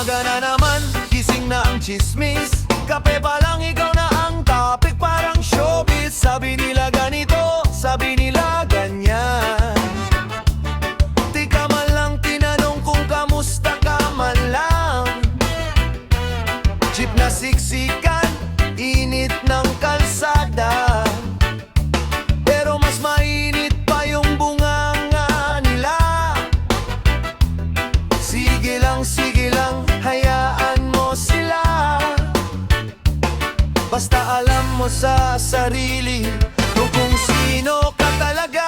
Umaga na naman, gising na ang chismis. Kape pa lang ikaw na ang topic, parang showbiz. Sabi nila ganito, sabi nila ganyan. Di ka man lang tinanong kung kamusta ka man lang. Jeep na siksikan, init ng kalsada. Pero mas mainit pa yung bunganga nila. Sige lang, hayaan mo sila. Basta alam mo sa sarili kung sino ka talaga.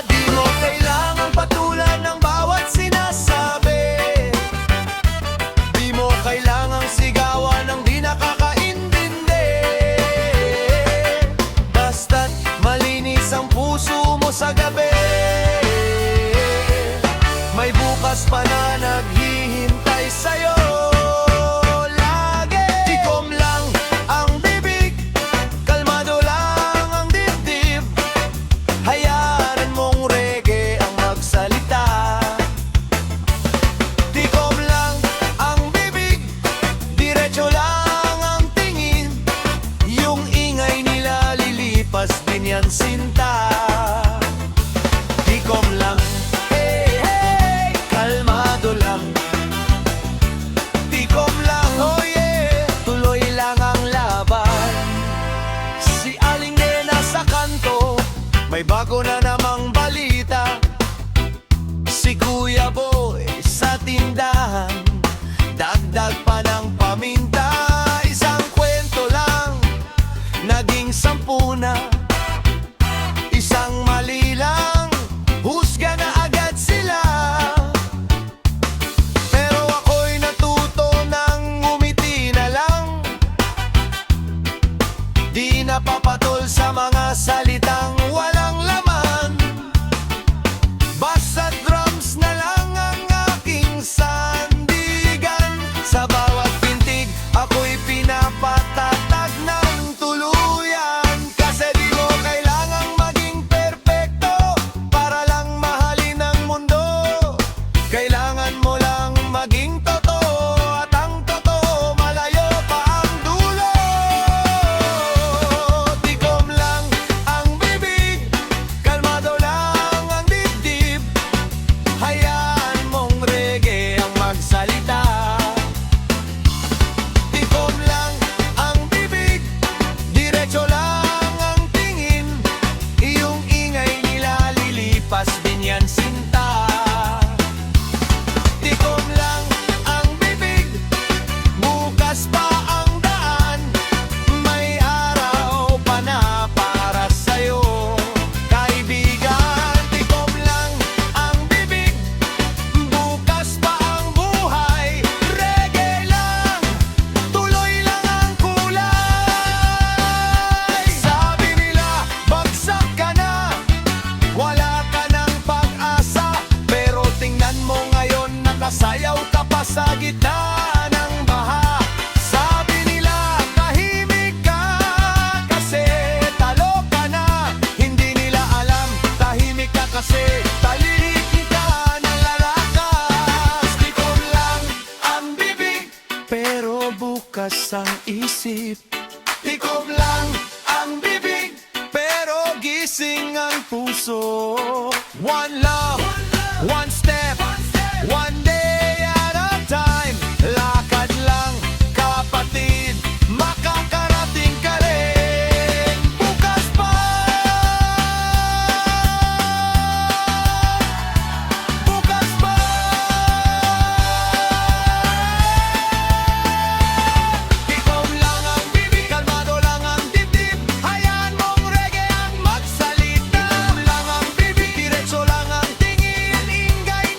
Di mo kailangang patulan ng bawat sinasabi. Di mo kailangang sigawan ng di nakakaintindi. Basta't malinis ang puso mo sa gabi. May bukas pa na naghihintay sa'yo. Lagi tikom lang ang bibig, kalmado lang ang dibdib. Hayaan mong reggae ang magsalita. Tikom lang ang bibig, diretso lang ang tingin. Yung ingay nila lilipas din yan sinta. Tikom lang, kalmado lang. Tikom lang, oh yeah, tuloy lang ang laban. Si Aling Nena sa kanto, may bago na namang balita. Si Kuya Boy sa tindahan, dagdag pa ng paminta. Isang kwento lang, naging 10 na. Isang mali lang, husga na agad sila. Di napapatol sa mga salitang walang laman. Basta drums na lang ang aking sandigan. Sa bawat pintig, ako'y pinapatatag ng tuluyan. Kasi di mo kailangang maging perpekto para lang mahalin ang mundo. Kailangan mo lang maging totoo, at ang totoo malayo pa ang dulo. Tikom lang ang bibig, kalmado lang ang dibdib. Hayaan mong reggae ang magsalita. Tikom lang ang bibig, diretso lang ang tingin. Iyong ingay nila lilipas din yan sinta. Tikom lang ang bibig, bukas pa ang daan. May araw pa na para sa'yo, kaibigan. Tikom lang ang bibig, bukas pa ang buhay. Reggae lang, tuloy lang ang kulay. Sabi nila, bagsak ka na, wala ka ng pag-asa. Pero tingnan mo ngayon, nakasayaw ka pa sa gitna ng baha. Sabi nila, tahimik ka kasi talo ka na. Hindi nila alam, tahimik ka kasi talihik ka ng lalakas. Tikom lang ang bibig, pero bukas ang isip. Tikom lang ang bibig, pero gising ang puso. One love, one step, one day at a time. Lakad lang, kapatid, makakarating ka rin. Bukas pa, bukas pa. Tikom lang ang bibig, kalmado lang ang dibdib. Hayaan mong reggae ang magsalita. Tikom lang ang bibig, diretso lang ang tingin. Ingay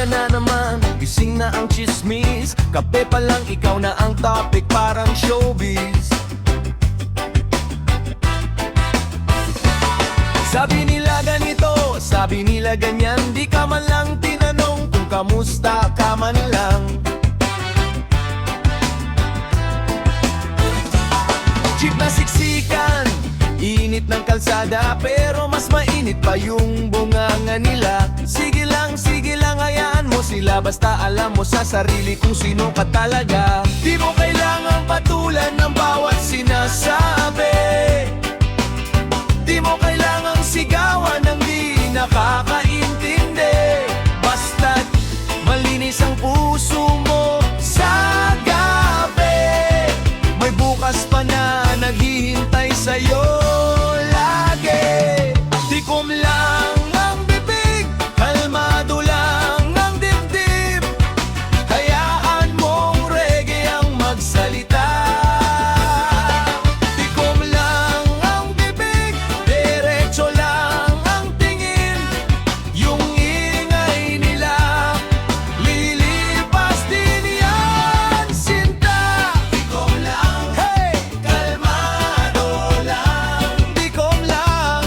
na naman, gising na ang chismis. Kape pa lang ikaw na ang topic, parang showbiz. Sabi nila ganito, sabi nila ganyan, di ka man lang tinanong kung kamusta ka man lang. Jeep na siksikan, init ng kalsada, pero mas mainit pa yung bunganga nila. Sige lang, hayaan mo sila, basta alam mo sa sarili kung sino ka talaga. Di mo kailangang patulan ng bawat sinasabi. Di mo kailangang sigawan ng di nakakaintindi. Basta't malinis ang puso mo sa gabi. May bukas pa na naghihintay sa'yo lagi. Tikom lang ang bibig, kalmado lang ang dibdib. Hayaan mong reggae ang magsalita. Tikom lang ang bibig, diretso lang ang tingin. Yung ingay nila, lilipas din yan, sinta. Tikom lang, hey, kalmado lang. Tikom lang,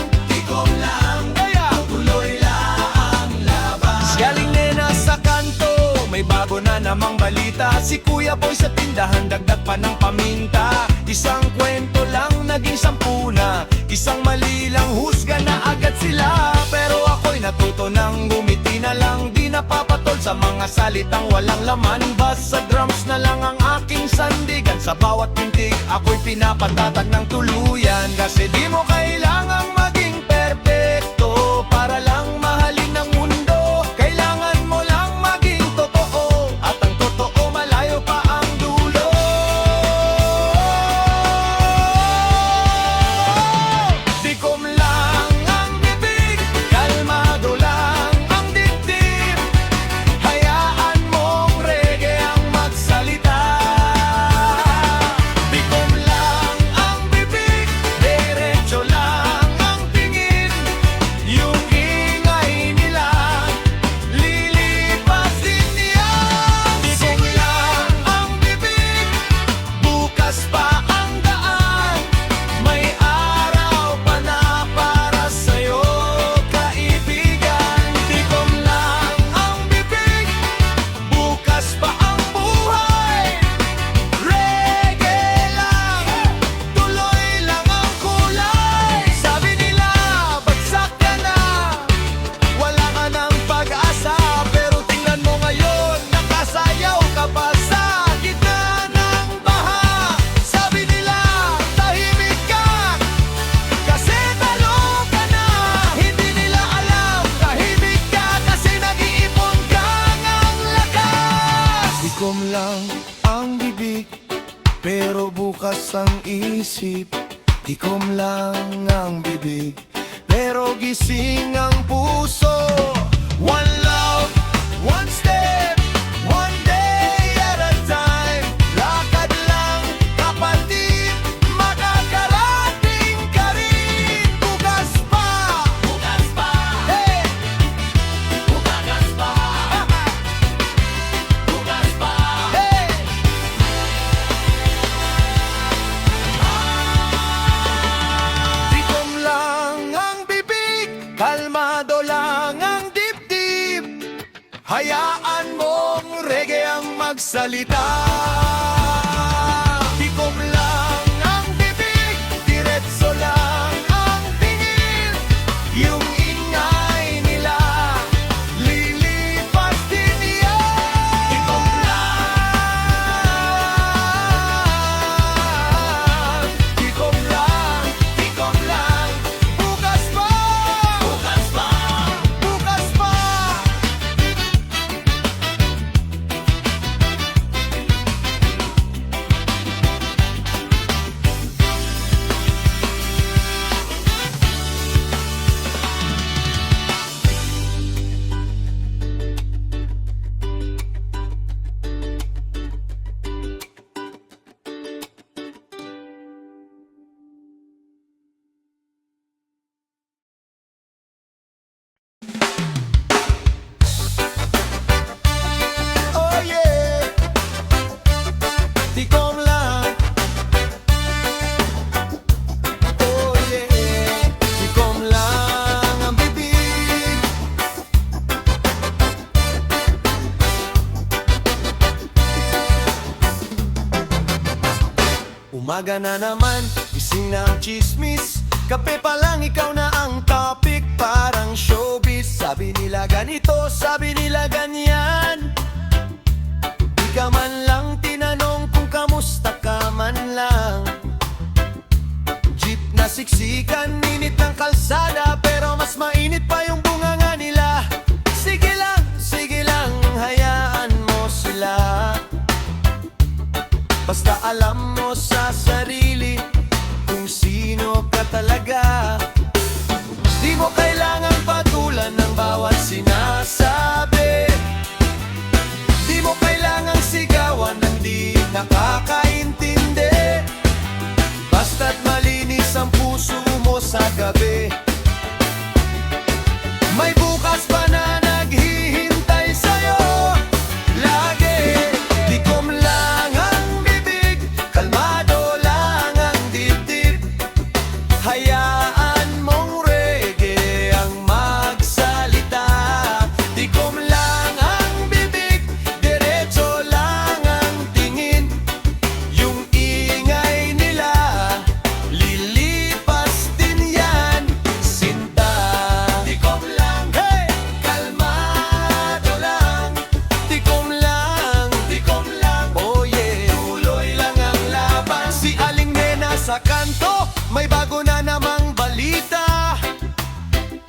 kaya tuloy lang ang laban. Galing nena sa kanto, may bago na namang balita. Si Kuya Boy sa tindahan, dagdag pa ng paminta. Isang kwento lang, naging 10 na. Isang mali lang, husga na agad sila. Pero ako'y natuto ng gumiti na lang. Di napapatol sa mga salitang walang laman. Basta drums na lang ang aking sandigan. Sa bawat pintig, ako'y pinapatatag ng tuluyan. Kasi di mo kailangang maging perpekto para lang mahalin ng mundo. Kailangan mo lang maging totoo, at ang totoo malayo pa ang dulo. Tikom lang ang bibig, kalmado lang ang dibdib. Hayaan mong reggae ang magsalita. Tikom lang ang bibig, diretso lang ang tingin. Yung ingay nila, lilipas din yan. Tikom lang ang bibig, bukas pa ang daan. May araw pa na para sa'yo, kaibigan. Tikom lang ang bibig, bukas pa ang buhay. Reggae lang, tuloy lang ang kulay. Sabi nila, bagsak ka na, wala ka ng pag-asa. Pero tingnan mo ngayon, nakasayaw ka pa sa gitna ng baha. Sabi nila, tahimik ka, kasi talo ka na. Hindi nila alam, tahimik ka kasi nag-iipon ka ng lakas. Tikom lang ang bibig, pero bukas ang isip. Tikom lang ang bibig, pero gising ang puso. One love, one step, one day at a time. Lakad lang, kapatid, makakarating ka rin. Bukas pa, hey, bukas pa, hey. Tikom lang ang bibig, kalmado lang ang dibdib. Hayaan mong reggae ang magsalita. Tikom lang ang bibig, diretso lang ang tingin. Yung ingay nila, lilipas din yan. Tikom lang, bukas pa, bukas pa. Umaga na naman, gising na ang chismis. Kape pa lang ikaw na ang topic, parang showbiz. Sabi nila ganito, sabi nila ganyan. Di ka man lang tinanong kung kamusta ka man lang. Jeep na siksikan, init ng kalsada, pero mas mainit pa yung bunganga nila. Sige lang, hayaan mo sila. Basta alam mo sa sarili kung sino ka talaga. Di mo kailangan patulan ng bawat sinasabi. Di mo kailangan sigawan ng di nakakaintindi. Basta't malinis ang puso mo sa gabi. May bukas pa na naghihintay sa'yo lagi. Tikom lang ang bibig, kalmado lang ang dibdib. Hayaan mong reggae ang magsalita. Tikom lang ang bibig, diretso lang ang tingin. Yung ingay nila, lilipas din yan, sinta. Tikom lang, hey! Kalmado lang. Tikom lang, oh yeah. Tuloy lang ang laban. Si Aling Nena sa kanto, may bago na namang balita.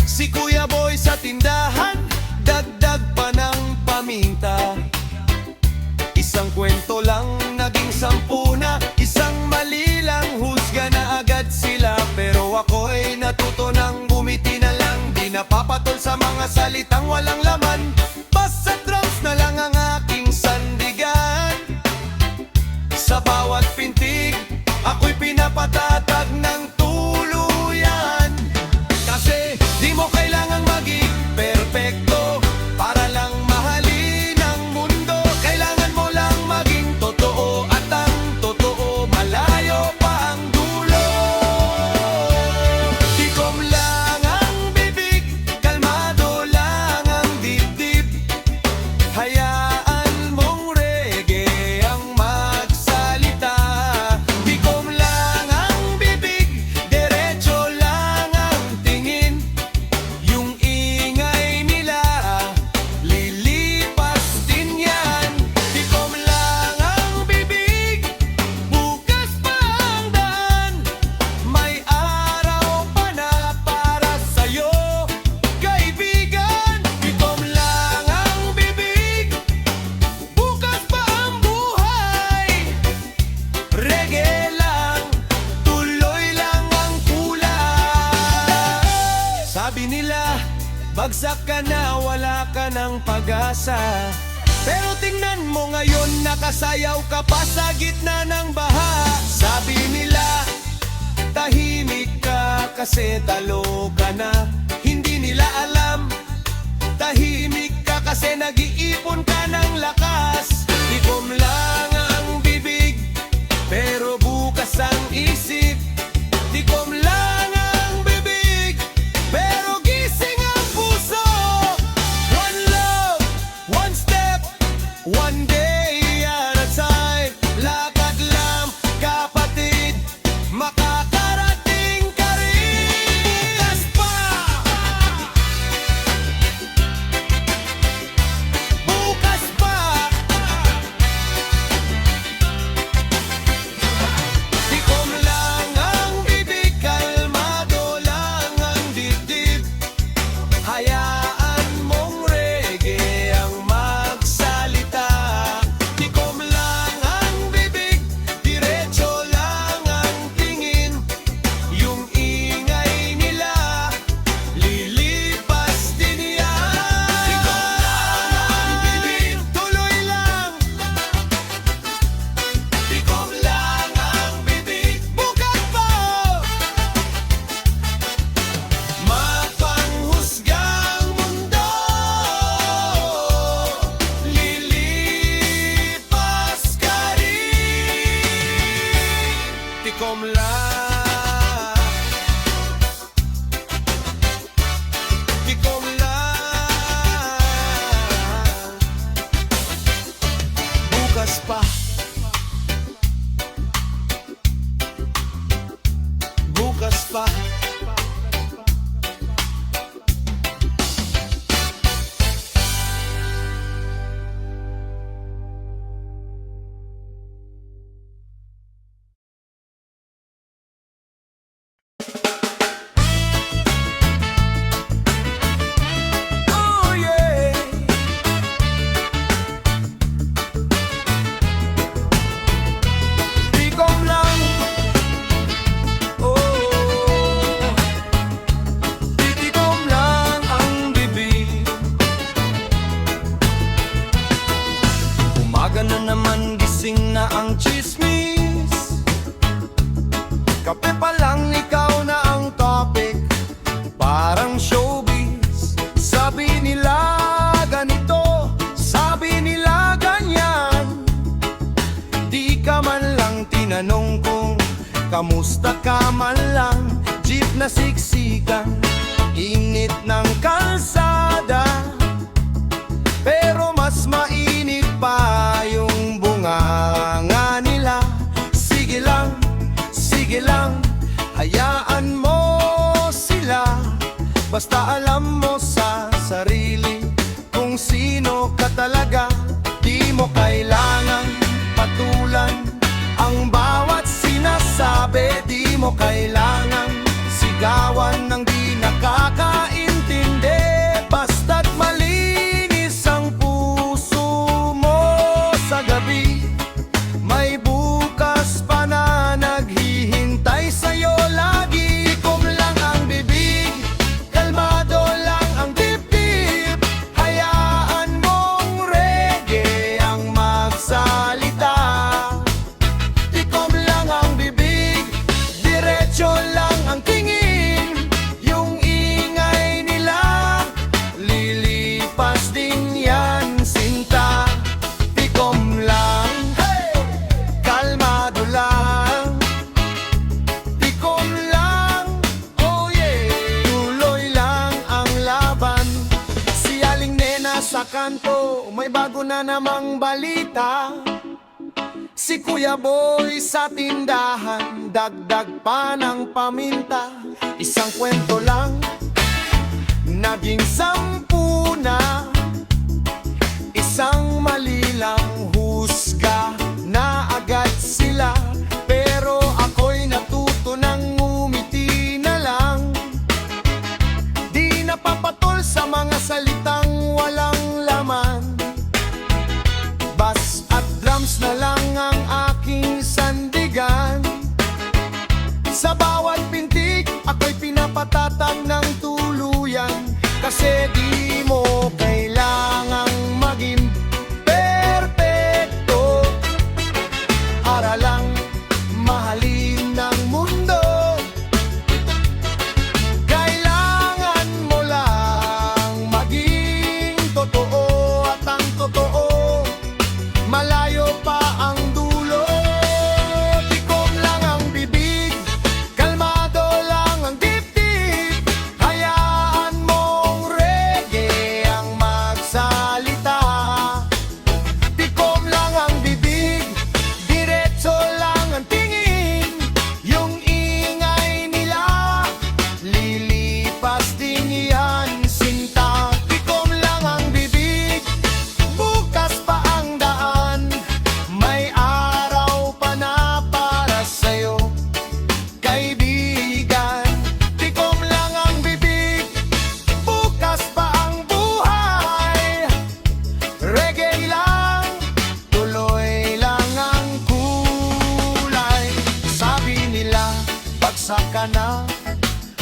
Si Kuya Boy sa tindahan, dagdag pa ng paminta. Isang kwento lang, naging 10 na. Isang mali lang, husga na agad sila. Pero ako'y natuto ng bumiti na lang. Di napapatol sa mga salitang walang laman. Basta drums na lang ang aking sandigan. Sa bawat pintig, ako'y pinapatatag ng tuluyan. Kasi di mo kailangang maging perpekto para lang mahalin ang mundo. Kailangan mo lang maging totoo, at ang totoo malayo pa ang dulo. Tikom lang ang bibig, kalmado lang ang dibdib. Hayaan mong reggae ang magsalita. Tikom lang ang bibig, diretso lang ang tingin. Yung ingay nila, lilipas din yan. Tikom lang ang bibig, bukas pa ang daan. May araw pa na para sa'yo, kaibigan. Tikom lang ang bibig, bukas pa ang buhay. Reggae lang, tuloy lang ang kulay. Sabi nila, bagsak ka na, wala ka ng pag-asa. Pero tingnan mo ngayon, nakasayaw ka pa sa gitna ng baha. Sabi nila, tahimik ka kasi talo ka na. Hindi nila alam, tahimik ka kasi nag-iipon ka ng lakas. Tikom lang ang bibig, pero bukas ang isip. Tikom lang ang bibig, pero gising ang puso. One love, one step, one day at a time. Lakad lang, kapatid, makakarating ka rin. Aspa! Bukas pa! Tikom lang Kumusta ka man lang, jeep na siksikan, init ng kalsada. Pero mas mainit pa yung bunganga nila. Sige lang, hayaan mo sila. Basta alam mo sa sarili kung sino ka talaga. Di mo kailangang patulan ang bawat sinasabi. Di mo kailangang sigawan ng di nakakaintindi. Basta't malinis ang puso mo sa gabi, may bukas pa na naghihintay sa'yo lagi. Tikom lang ang bibig, kalmado lang ang dibdib. Hayaan mong reggae ang magsalita. Tikom lang ang bibig, diretso lang ang tingin. Yung ingay nila, lilipas din yan sinta. Tikom lang, kalmado lang. Tikom lang, oh yeah. Tuloy lang ang laban. Si Aling Nena sa kanto, may bago na namang balita. Si Kuya Boy sa tindahan, dagdag pa ng paminta. Isang kwento lang, naging 10 na. Isang mali lang, husga na agad sila. Pero ako'y natuto ng ngumiti na lang. Di napapatol sa mga salitang walang laman. Bass at drums na lang ang aking sandigan. Sa bawat pintig, ako'y pinapatatag ng tuluyan. Kasi di mo kailangang maging perpekto para lang mahalin ng mundo. Kailangan mo lang maging totoo, at ang totoo, malayo pa ang dulo. Tikom lang ang bibig, kalmado lang ang dibdib. Hayaan mong reggae ang magsalita. Tikom lang ang bibig, diretso lang ang tingin. Yung ingay nila, lilipas din yan sinta. Tikom lang ang bibig, bukas pa ang daan. May araw pa na para sa'yo, kaibigan. Tikom lang ang bibig, bukas pa ang buhay. Reggae lang, tuloy lang ang kulay. Sabi nila, bagsak ka na,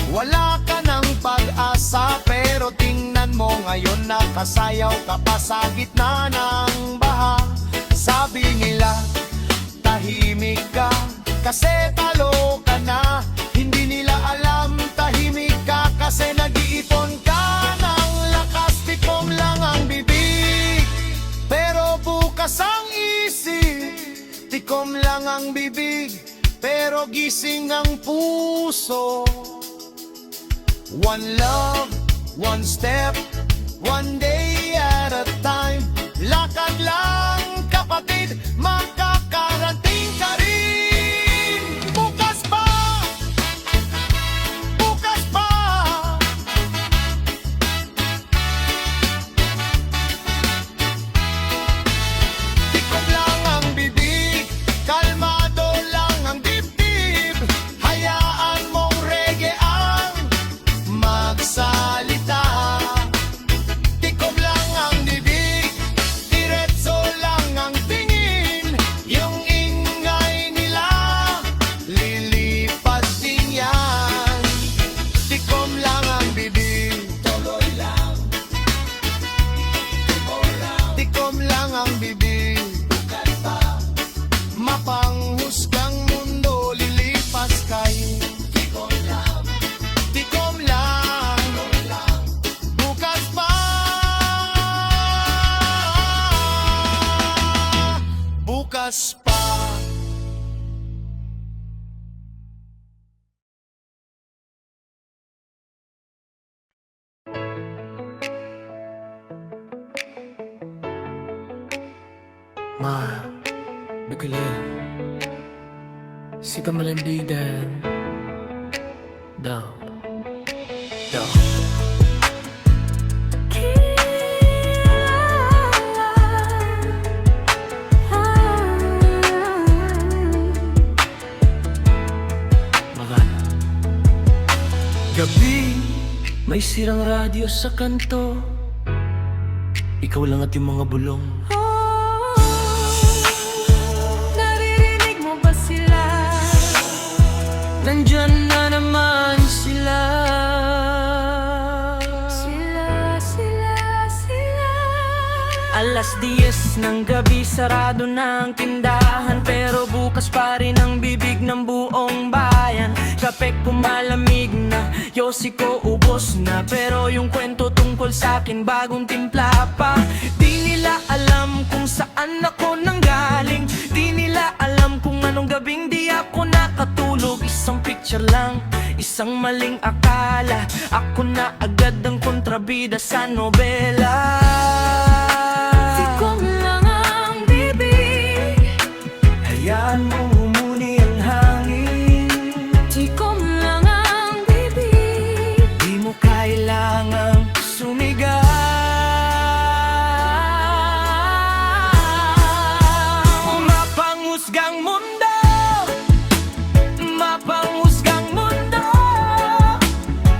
wala ka ng pag-asa. Pero tingnan mo ngayon, nakasayaw ka pa sa gitna ng baha. Sabi nila, tahimik ka kasi talo ka na. Hindi nila alam, tahimik ka kasi nag-iipon ka ng lakas. Tikom lang ang bibig, pero bukas ang isip. Tikom lang ang bibig, pero gising ang puso. One love, one step, one day at a time. Lakad lang kapatid, makakarating ka rin. Bukas pa, bukas pa. Tikom lang ang bibig, kalmado lang ang dibdib. Hayaan mong reggae ang magsalita. Tikom lang ang bibig, diretso lang Ma, begele Sika malandigan Down Down Gabi, may sirang radyo sa kanto. Ikaw lang at yung mga bulong. Naririnig mo ba sila? Nandyan na naman sila. Sila Alas 10 ng gabi, sarado na ang tindahan. Pero bukas pa rin ang bibig ng buong bayan. Kape ko malamig na, yosi ko ubos na. Pero yung kwento tungkol sa'kin bagong timpla pa. Di nila alam kung saan ako nanggaling. Di nila alam kung anong gabing di ako nakatulog. Isang picture lang, isang maling akala. Ako na agad ang kontrabida sa nobela. Kung lang ang bibig, Hayaan mo umuni ang hangin. tikom lang ang bibig. Di mo kailangang sumigaw. Mapanghusgang mundo, mapanghusgang mundo.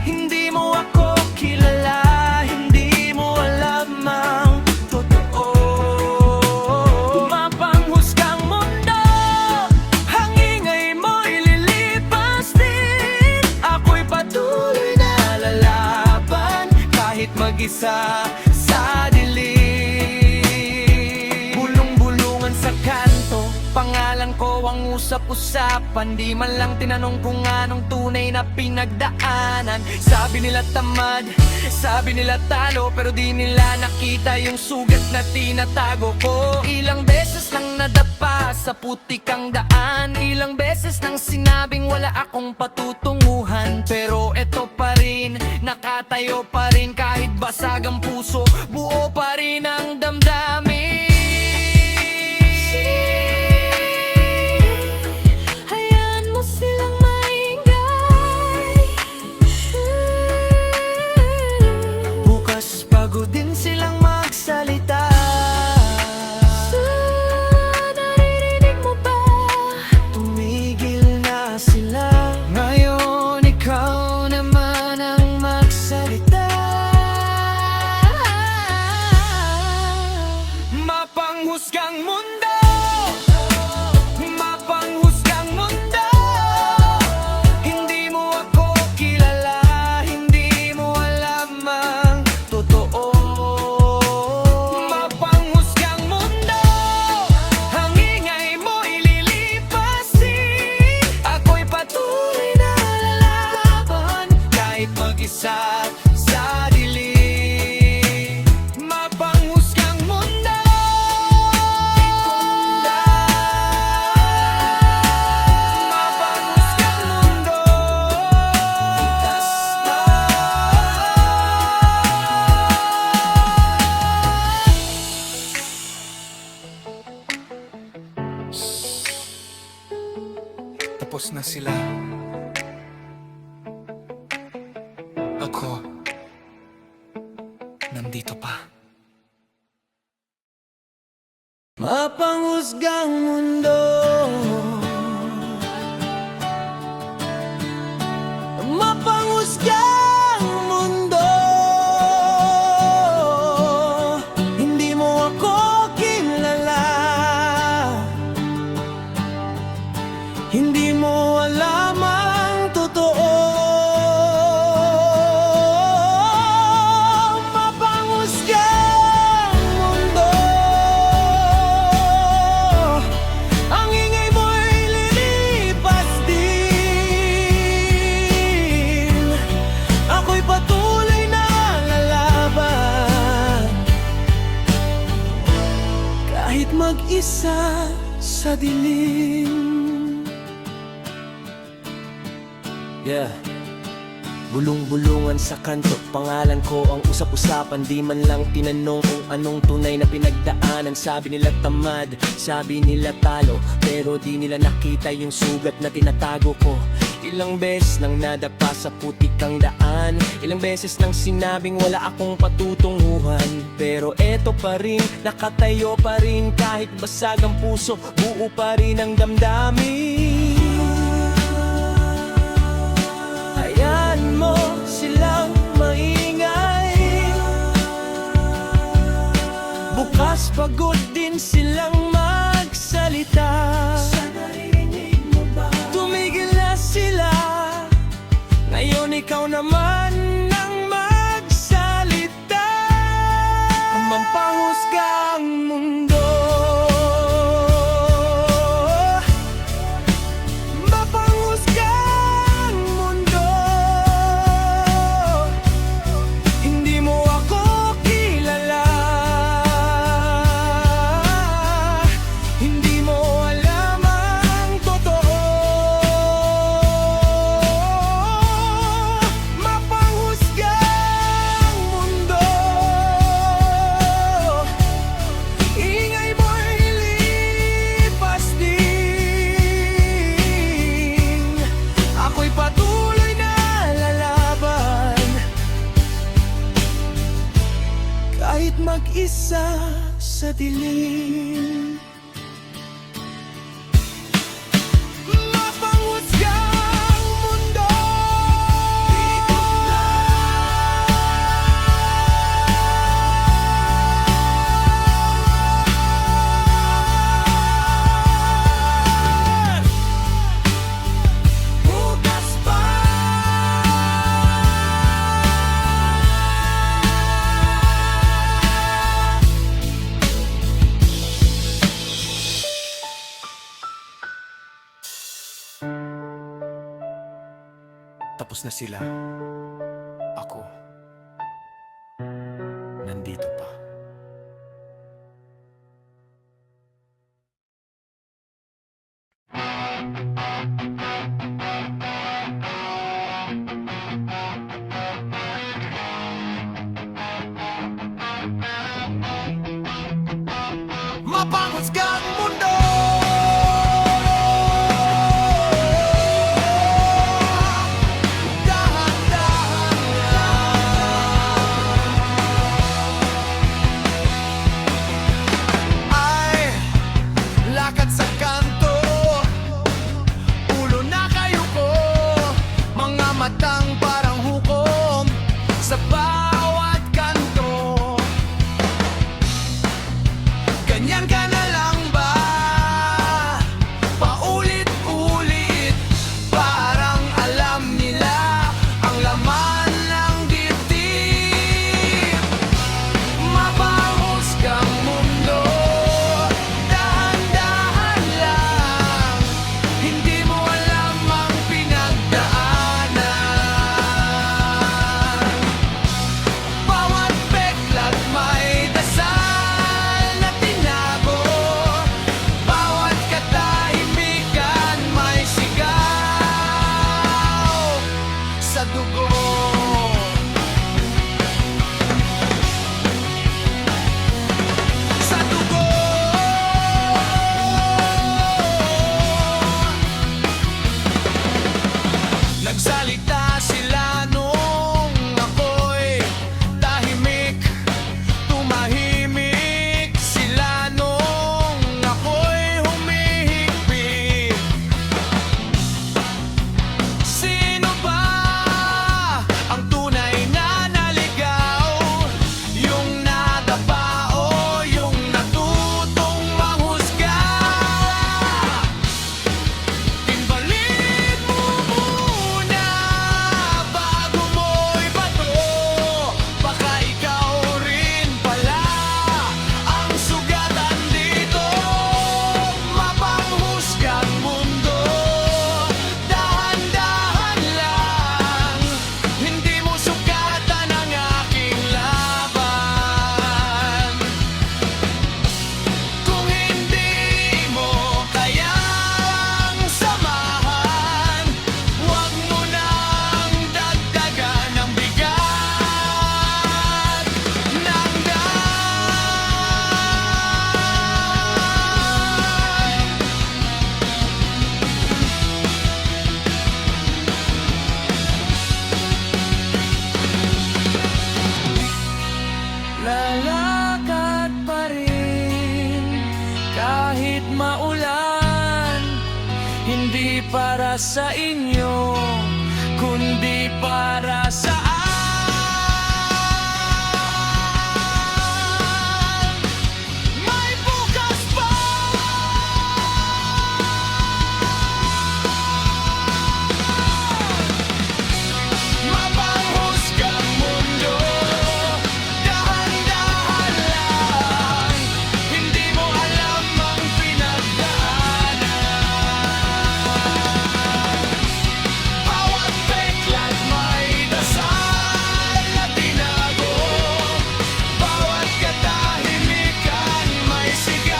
Hindi mo ako kilala, hindi mo alam ang totoo. Mapanghusgang mundo, ang ingay mo ililipas din. Ako'y patuloy na lalaban kahit mag-isa sa dilim. Bulong-bulungan sa kanto, pangalan ko ang usap-usapan. Di man lang tinanong kung anong tunay na pinagdaanan. Sabi nila tamad, sabi nila talo, pero di nila nakita yung sugat na tinatago ko. Ilang beses nang nadapa sa putikang daan. Ilang beses nang sinabing wala akong patutunguhan. Pero eto pa rin, nakatayo pa rin. Kahit basag ang puso, buo pa rin ang damdamin. Hayaan mo silang maingay. Bukas pagod din silang magsalita. Naririnig mo ba? Tumigil na sila. Ngayon ikaw naman ang magsalita. Mapanghusgang mundo, mapanghusgang mundo. Hindi mo ako kilala, hindi mo alam ang totoo. Mapanghusgang mundo, ang ingay mo ililipas din. Ako'y patuloy na lalaban kahit mag-isa sa dilim. Mapanghusgang mundo, mapanghusgang mundo. Tapos na sila. Ako, nandito pa. Mapanghusgang mundo, mapanghusgang mundo. Hindi mo ako kilala, hindi mo alam ang totoo. Mapanghusgang mundo, ang ingay mo'y lilipas din. Ako'y patuloy na lalaban kahit mag-isa sa dilim. Yeah. Bulong-bulungan sa kanto, pangalan ko ang usap-usapan. Di man lang tinanong kung anong tunay na pinagdaanan. Sabi nila tamad, sabi nila talo, pero di nila nakita yung sugat na tinatago ko. Ilang beses nang nadapa sa putik ang daan, ilang beses nang sinabing wala akong patutunguhan. Pero eto pa rin, nakatayo pa rin. Kahit basag ang puso, buo pa rin ang damdamin. Hayaan mo silang maingay, bukas pagod din silang magsalita. Tumigil na sila, ngayon ikaw naman ang magsalita. Mampahusga ang mundo, mapanghusga ang mundo. Hindi mo ako kilala, hindi mo alam ang totoo. Mapanghusga ang mundo, ingay mo'y lipas din. Ako'y patuloy na lalaban, kahit mag-isa sa dilim. Mapanghusga ang mundo, bukas pa. Tapos na sila. Ako, nandito pa. Mapanghusga ang mundo, dahan-dahan lang. sa inyo, kundi para sa may bukas pa. Mapanghusgang mundo, dahan-dahan lang, hindi mo alam ang pinagdaanan. Bawat peklat may dasal na tinago, bawat katahimikan may sigaw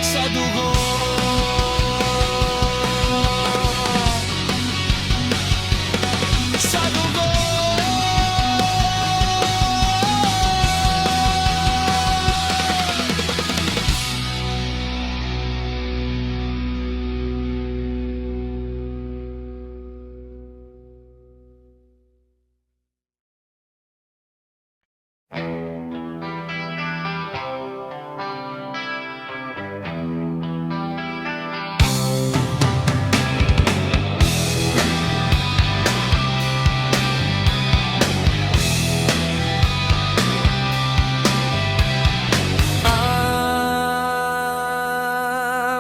sa dugo. Sa dugo.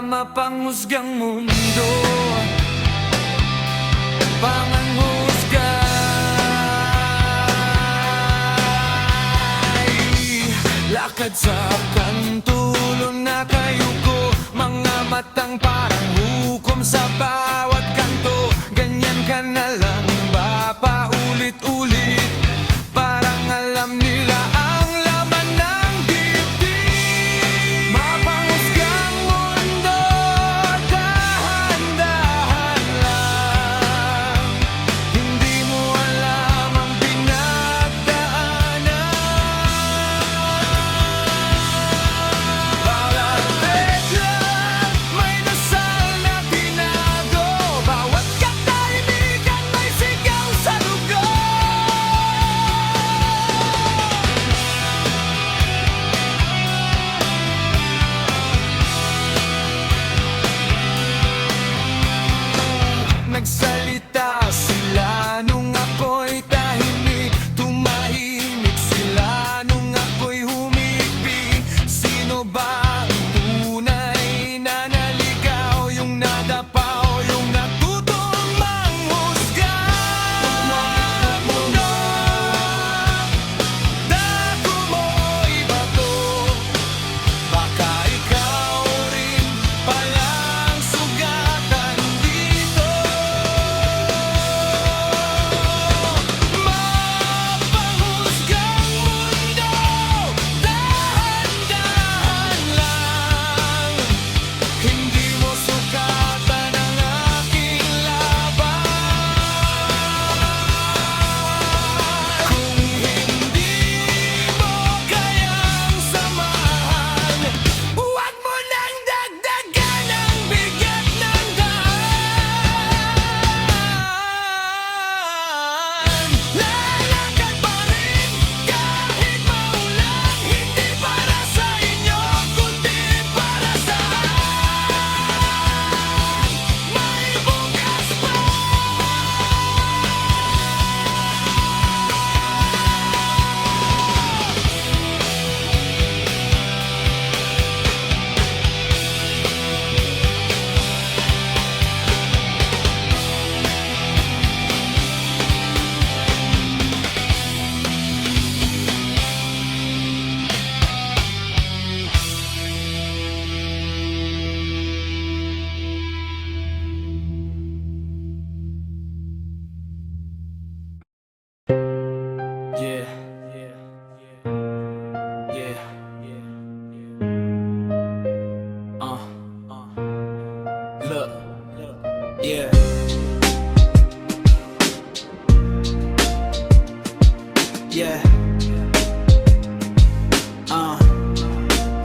Mapanghusgang mundo, panganghusgay, lakad sa kantulo na kayuko, mga matang parang hukom sa bawat kanto. Ganyan ka na lang ba paulit-ulit, parang alam nila ang laman ng dibdib. Mapanghusgang mundo, dahan-dahan lang, hindi mo alam ang pinagdaanan. Bawat peklat may dasal na tinago, bawat katahimikan may sigaw sa dugo. Nagsalita sila nung ako'y tahimik, tumahimik sila nung ako'y humigpig. Sino ba ang tunay na naligaw, yung nadapaw, yung natutong manghusga? Mundo, dako mo'y bato, baka ikaw rin palang sugatan dito. Mapanghusgang mundo, dahan-dahan lang, hindi mo sukatan ang aking laban. Kung hindi mo kayang samahan, huwag mo nang dagdagan ang bigat ng daan. Lalakad pa rin kahit maulan, hindi para sa inyo, kundi para sa may bukas pa. Yeah, yeah, yeah, yeah, look, yeah. Yeah.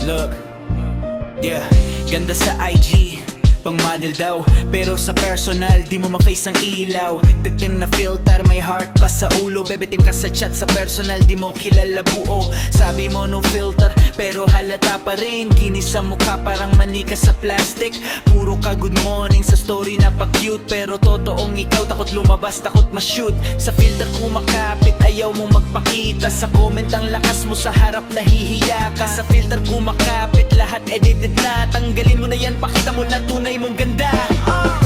Look. Yeah. Ganda sa IG, pang model daw. Pero sa personal, di mo ma-face ang ilaw. Dagdag na filter, may heart pa sa ulo. Bebetim ka sa chat, sa personal, di mo kilala buo. Sabi mo no filter, pero halata pa rin. Kinis sa mukha, parang manika sa plastic. Puro ka good morning sa story na pa-cute. Pero totoong ikaw, takot lumabas, takot ma-shoot. Sa filter kumakapit, ayaw mo magpakita. Sa comment ang lakas mo, sa harap nahihiya ka. Sa filter kumakapit, lahat edited na. Tanggalin mo na yan, pakita mo na tunay mong ganda.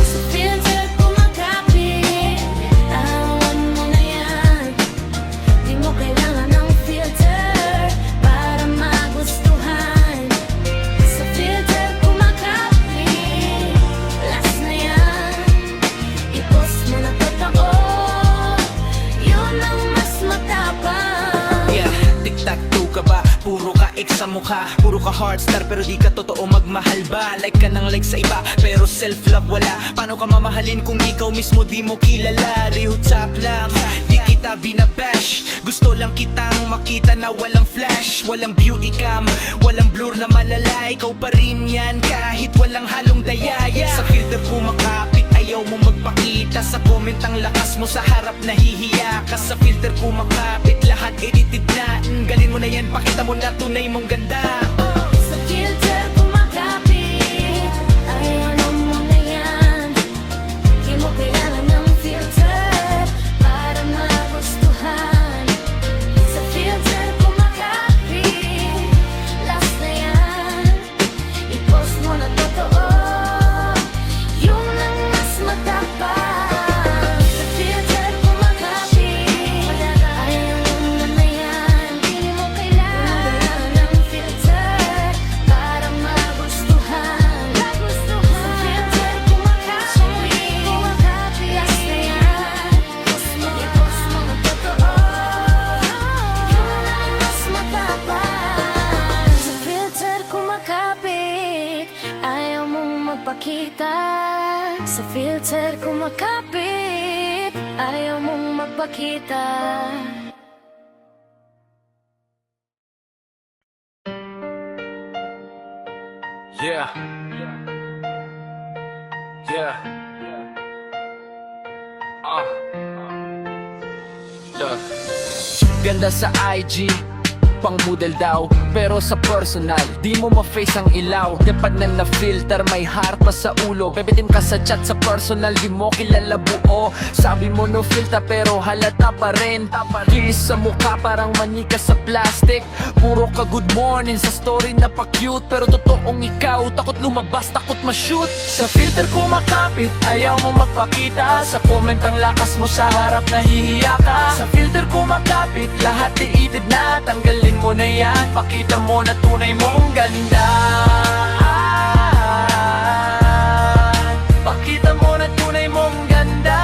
Sa filter kumakapit, tawan mo na yan. Di mo kailangan ng filter para magustuhan. Sa filter kumakapit, last na yan. I-post mo na totoo, yun ang mas matapang. Yeah, tic-tac-toe ka ba? Puro ka X sa mukha, puro ka heartstar pero di ka totoo magmahal ba? Like ka ng like sa iba pero self-love wala. Paano ka mamahalin kung ikaw mismo di mo kilala? Rehutap lang, di kita binabash. Gusto lang kitang makita na walang flash, walang beauty cam, walang blur na malala. Ikaw pa rin yan kahit walang halong dayaya. Sa filter kumakapit, ayaw mo magpakita. Sa comment ang lakas mo, sa harap nahihiya ka. Sa filter kumakapit, lahat edited na. Galin mo na yan, pakita mo na tunay mong ganda. Sa filter kumakapit, ayaw mo na yan. Di mo kailangan ng filter para magustuhan. Sa filter kumakapit, last na yan. I-post mo na totoo, yun ang mas matapang. Sa filter kumakapit, ayaw mo na yan. Di mo kailangan ng filter para magustuhan. Sa filter kumakapit, last na yan. I-post mo na totoo, yun ang mas matapang. Sa filter kumakapit, ayaw mong magpakita. Sa filter kumakapit, ayaw mong magpakita. Yeah. Yeah. Look. Ganda sa IG, pang model daw. Pero sa personal, di mo ma-face ang ilaw. Depad na filter, may heart pa sa ulo. Bebetim ka sa chat, sa personal, di mo kilala buo. Sabi mo no filter, pero halata pa rin. Kiss sa mukha, parang manika sa plastic. Puro ka good morning sa story na pa-cute. Pero totoong ikaw, takot lumabas, takot ma-shoot. Sa filter kumakapit, ayaw mo magpakita. Sa comment ang lakas mo, sa harap nahihiya ka. Sa filter kumakapit, lahat i-edit na. Tanggalin mo na yan, pakita mo na tunay mong ganda. Pakita mo na tunay mong ganda.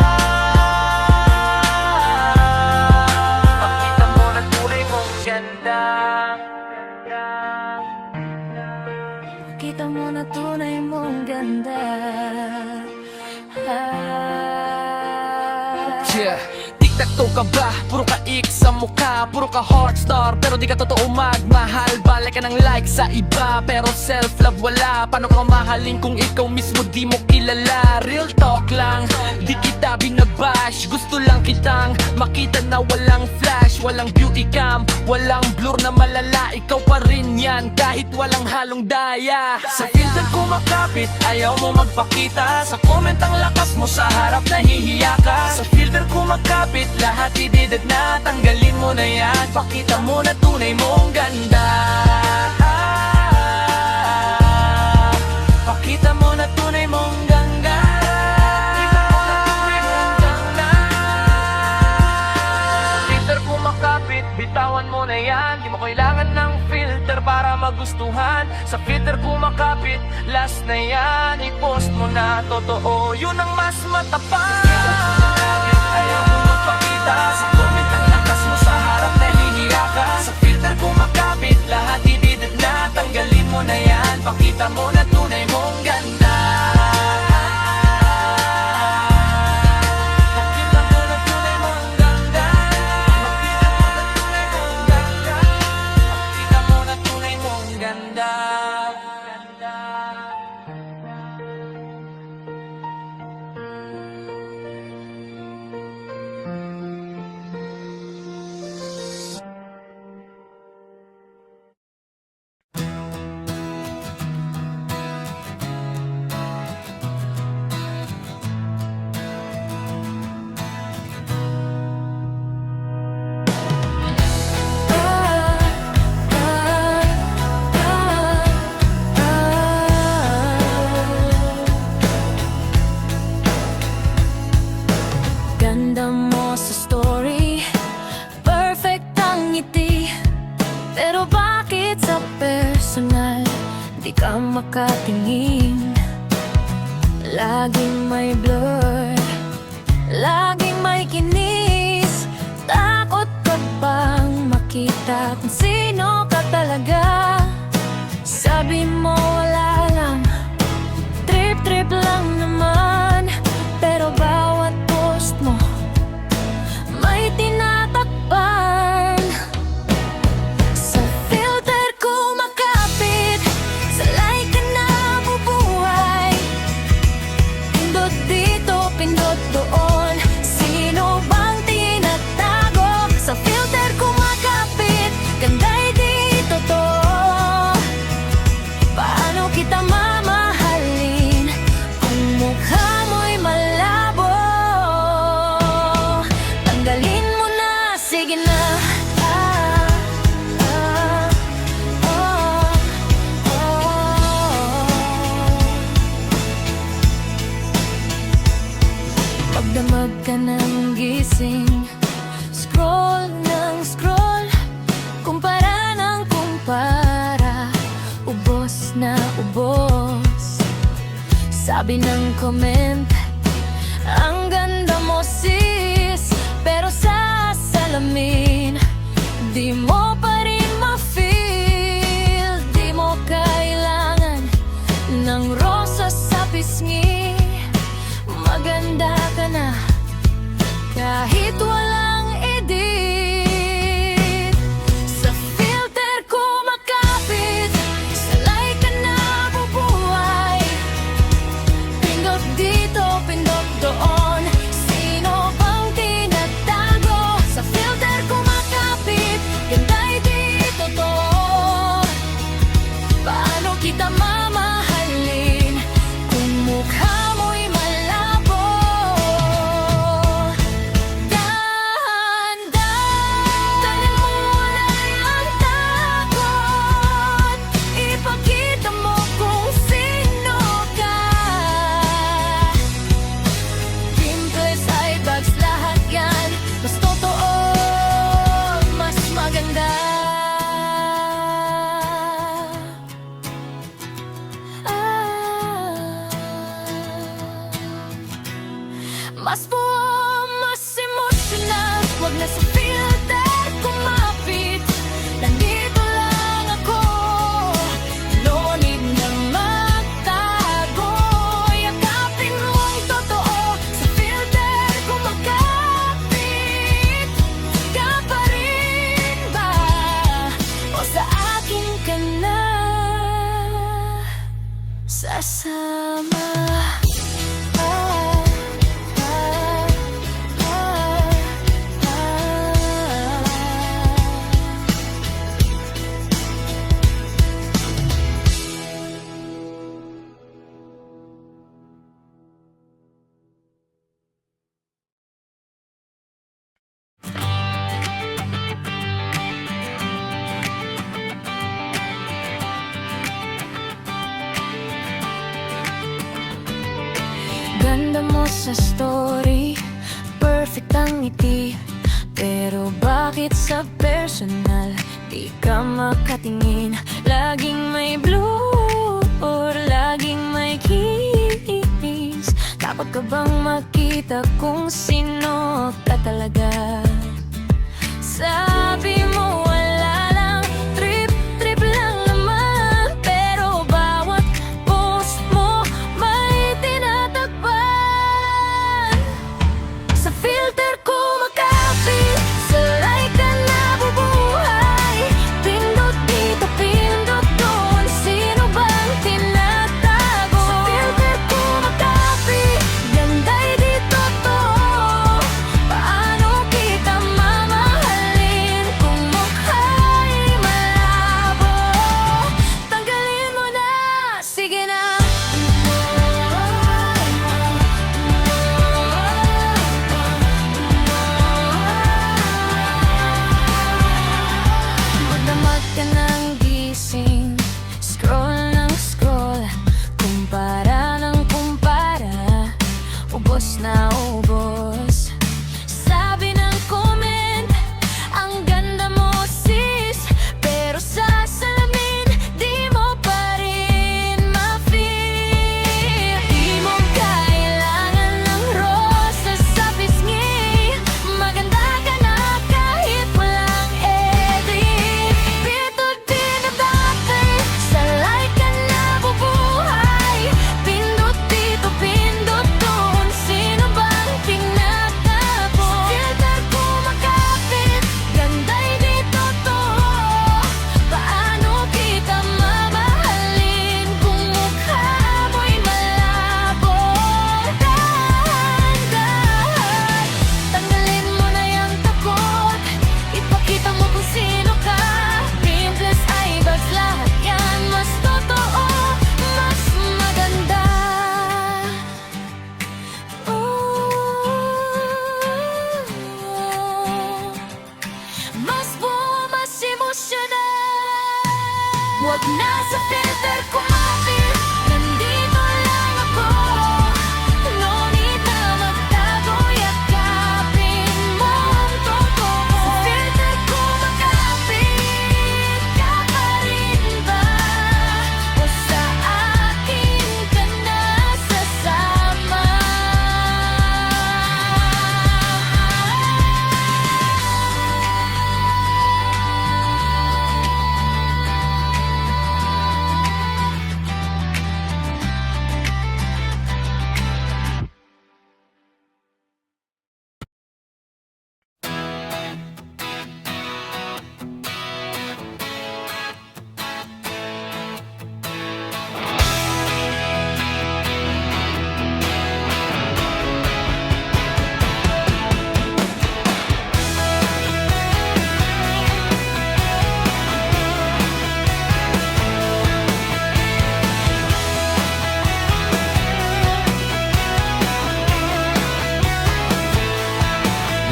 Pakita mo na tunay mong ganda. Kita mo na tunay mong ganda. Yeah. Tic-tac-toe ka ba? Puro ka X sa mukha, puro ka heartstar pero di ka totoo magmahal. Balik ka ng like sa iba pero self-love wala. Paano ka mamahalin kung ikaw mismo di mo kilala? Real talk lang, di kita binabash. Gusto lang kitang makita na walang flash, walang beauty cam, walang blur na malala. Ikaw pa rin yan kahit walang halong daya. Sa filter kumakapit, ayaw mo magpakita. Sa comment ang lakas mo, sa harap nahihiya ka. Sa filter kumakapit, lahat ididid na. Tanggalin mo na yan, pakita mo na tunay mong ganda. Pakita mo na tunay mong ganda. Sa filter kumakapit, bitawan mo na yan. Di mo kailangan ng filter para magustuhan. Sa filter kumakapit, last na yan. I-post mo na totoo, yun ang mas matapang. Ayaw mo magpakita. Sa comment ang lakas mo, sa harap nahihiya ka. Sa filter kumakapit, lahat ididid na. Tanggalin mo na yan, pakita mo na tunay mong ganda. Pakita mo na tunay mong ganda. Pakita mo na tunay mong ganda. Pakita mo na tunay mong ganda. makatingin. Laging may blur, laging may kinis. Takot ka bang makita kung sino ka talaga? Sabi mo wala lang, trip-trip lang naman. Pero bawat post mo may tinatakpan. Sa filter ko makapit, sa like ka na bubuhay. Pindot dito, pindot doon, sino bang tinatago? Sa filter ko makapit, ganda'y di totoo. Paano kita mamahalin kung mukha mo'y malabo? Tanggalin mo na, sige na. Magdamag ka ng gising, scroll ng scroll, kumpara ng kumpara, ubos na ubos. Sabi ng comment, ang ganda mo sis, pero sa salamin di mo pa rin ma-feel. Di mo kailangan ng rosas sa pisngi. Maganda ka na kahit walang edit. Sa filter ko makapit, sa like ka na bubuhay. Pindot dito, pindot doon, sino bang tinatago? Sa filter ko makapit, ganda'y di totoo. Paano kita mamahalin kung mukha mo'y malabo? Dahan-dahan, tanin mo na yung takot. Ipakita mo kung sino ka. Pimples, eye bags, lahat yan mas totoo, mas maganda. Mas buo, mas emosyonal, wag na sa filter kumapit. Nandito lang ako, no need na magtago. Yakapin mong totoo, sa filter kumakapit. Ka pa rin ba? O sa akin ka na sasama? Ganda mo sa story, perfect ang ngiti. Pero bakit sa personal di ka makatingin? Laging may blur, laging may kiss. Takot ka bang makita kung sino ka talaga? Sabi mo wala lang, trip-trip lang naman. Pero bawat post mo may tinatakpan. Sa filter ko makapit, sa like ka na bubuhay. Pindot dito, pindot doon, sino bang tinatago? Sa filter ko makapit, ganda'y di totoo. Paano Huwag na sa filter kumapit, nandito lang ako. No need na magtago, yakapin mo ang totoo. Sa filter kumakapit, ka pa rin ba? O sa akin ka na sasama?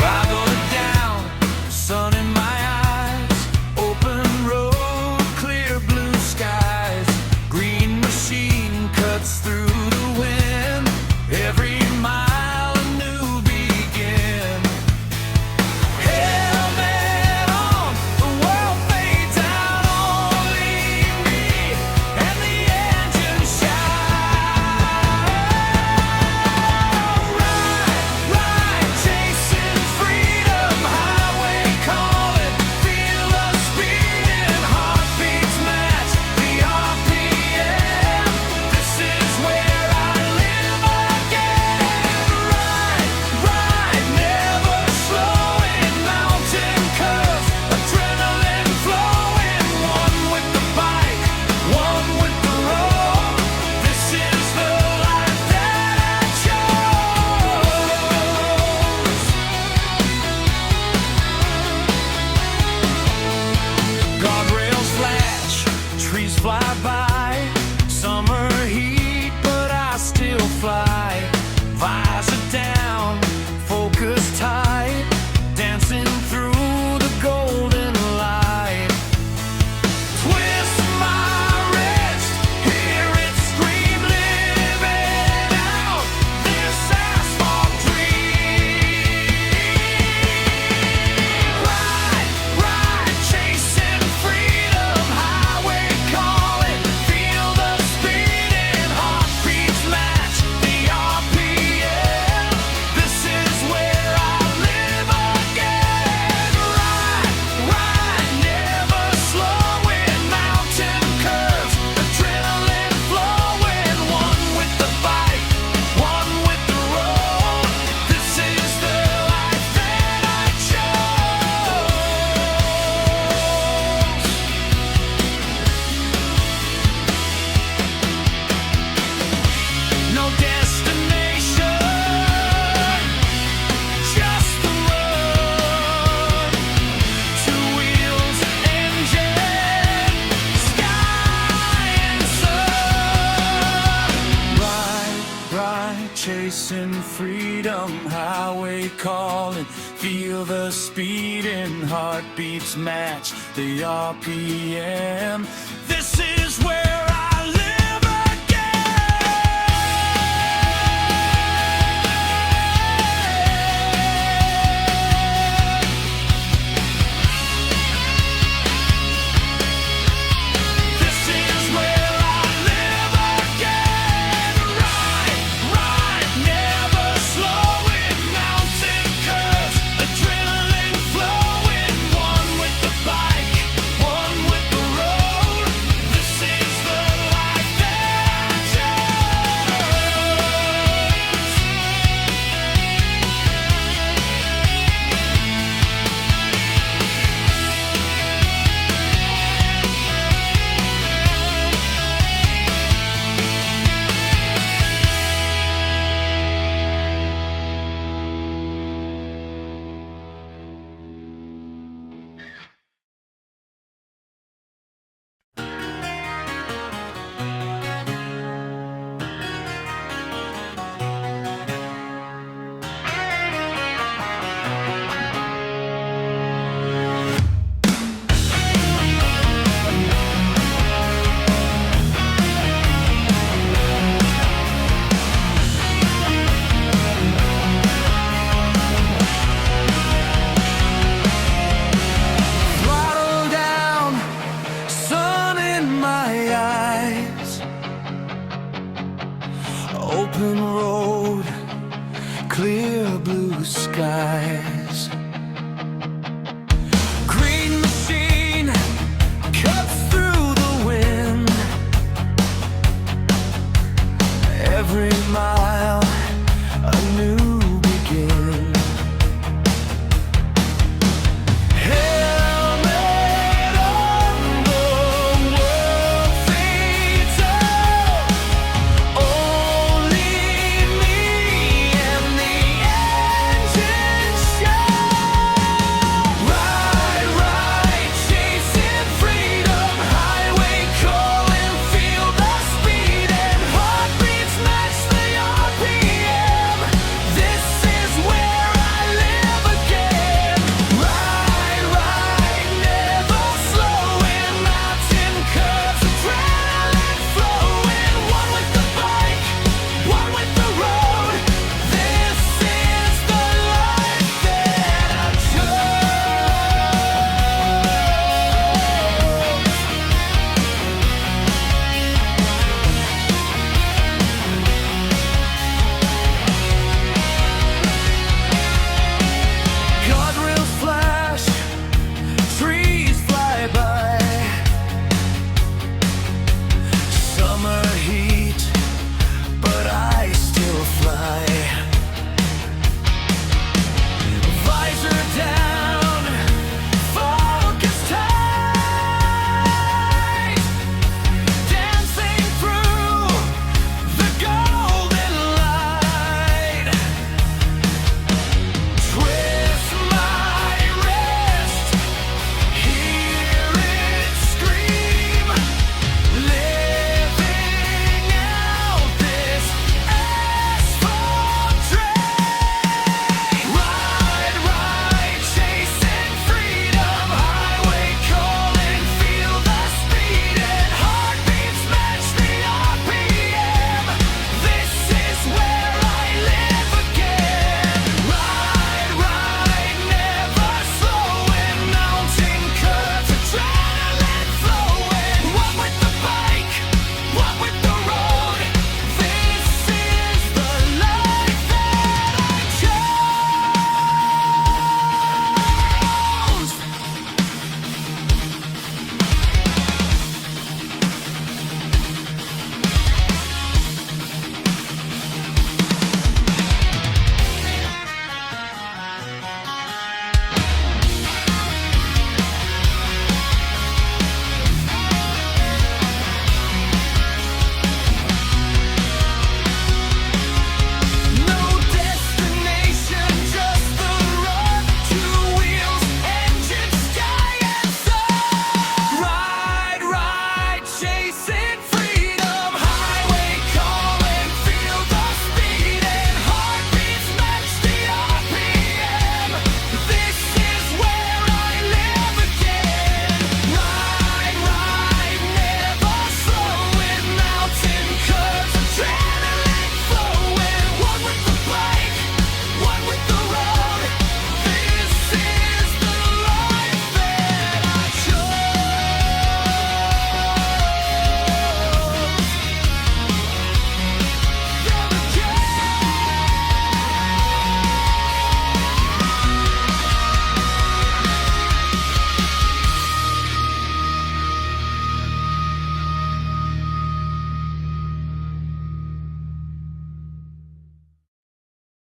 I go down, sun in my eyes, open road, clear blue skies, green machine cuts through the wind, every mile a new begin. Helmet on, the world fades out, only me and the engine shout. Ride, chasing freedom, highway calling, feel the speed and heartbeats match the RPM. This is where I live again. Ride, never slowing, mountain curves, adrenaline flowing, one with the bike, one with the road. This is the life that I chose. Guardrails flash, trees fly by, summer heat, but I still fly. Visor down, focus tight, dancing through the golden light. Twist my wrist, hear it scream, living out this asphalt dream. Ride, chasing freedom, highway calling, feel the speed and heartbeats match the RPM. This is where I live again. Ride, never slowing, mountain curves, adrenaline flowing, one with the bike, one with the road. This is the life that I chose. No destination, just the road. Two wheels, engine, sky and sun. Ride, chasing freedom, highway calling, feel the speed and heartbeats match the RPM.